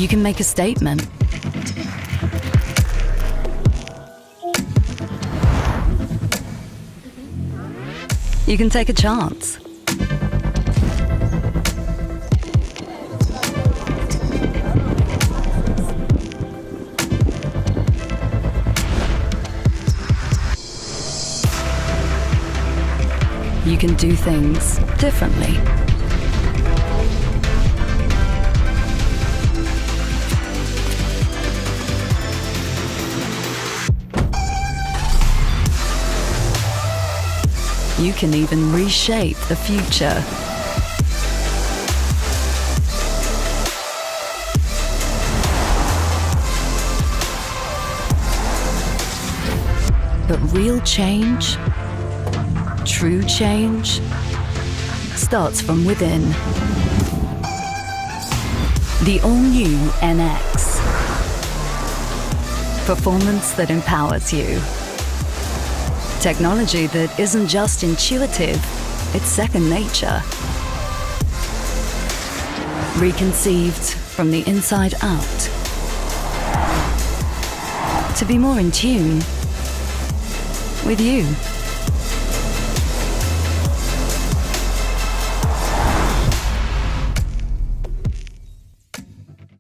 You can make a statement. You can take a chance. You can do things differently. You can even reshape the future. But real change, true change, starts from within. The all-new NX. Performance that empowers you. Technology that isn't just intuitive, it's second nature. Reconceived from the inside out. To be more in tune with you.